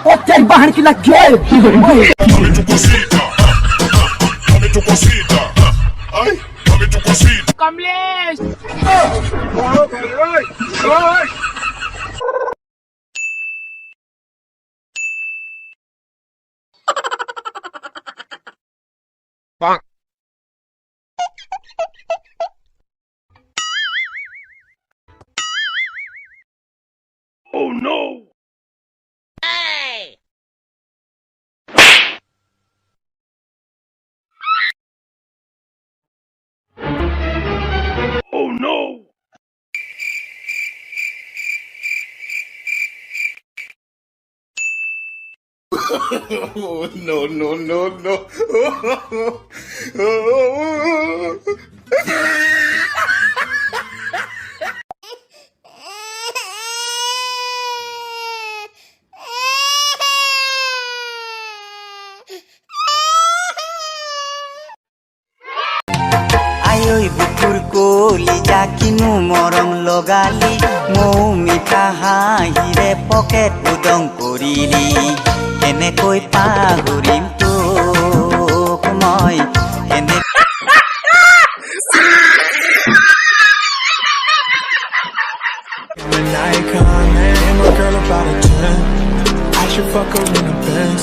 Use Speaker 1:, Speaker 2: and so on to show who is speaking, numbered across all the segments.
Speaker 1: Hotel Barranquilla que la quiere.
Speaker 2: Dame tu cosita, dame tu cosita, ay, dame tu cosita.
Speaker 3: ¡Cambles!
Speaker 2: Oh no! Oh no! Oh, no, no, no, no.
Speaker 4: আয়ৈ বুকুৰ কলিজা কিনো মৰম লগালি মৌ মিঠা হাঁহিৰে pocket উদং কৰিলি কেনেকৈ পাহৰিম তোক মই কেনে
Speaker 5: When I come in, my girl about a 10. I should fuck her in the Benz.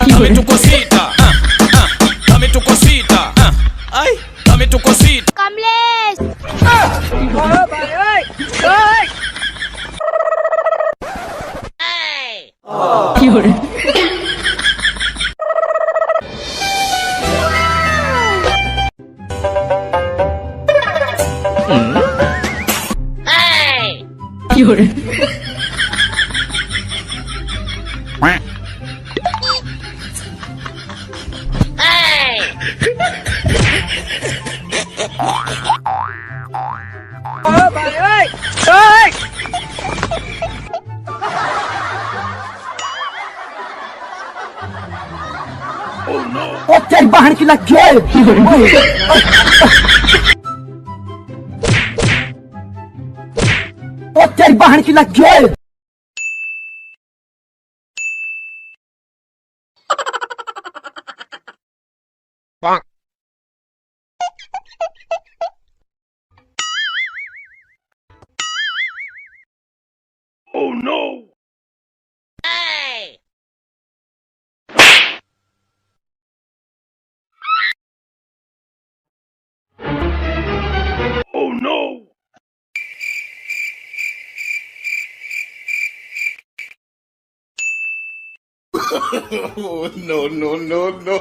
Speaker 3: Dame tu cosita, dame tu cosita, ay, dame tu cosita.
Speaker 6: ¡Cambles!
Speaker 1: Hotel Barranquilla que la quiere. Hotel Barranquilla que la quiere.
Speaker 2: Oh no! Oh no! Oh no, no, no, no.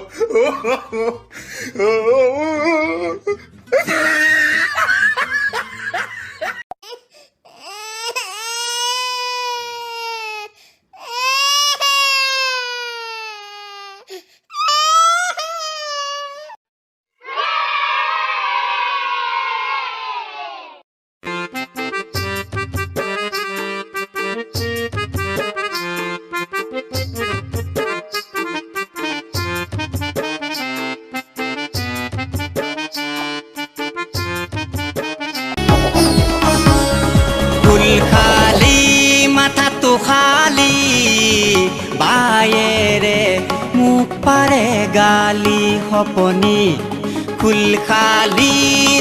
Speaker 4: খালি মাথাটো খালি বায়েৰে মোক পাৰে গালি সপনি ফুল খালি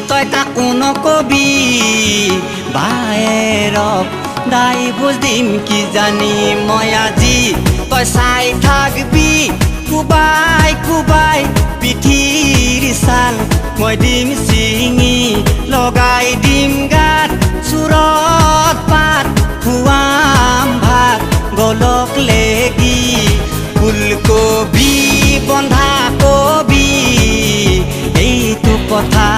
Speaker 4: তই তাকো নকবি বায়েৰক দাই বুজিম কি জানি মই আজি তই চাই থাকবি কুবাই কুবাই পিঠিৰ ছাল মই দিম চিঙি লগাই দিম গাত চুৰত পাত খুৱাম ভাত গলক লেগি ফুলকবি বন্ধা কবি এইটো কথা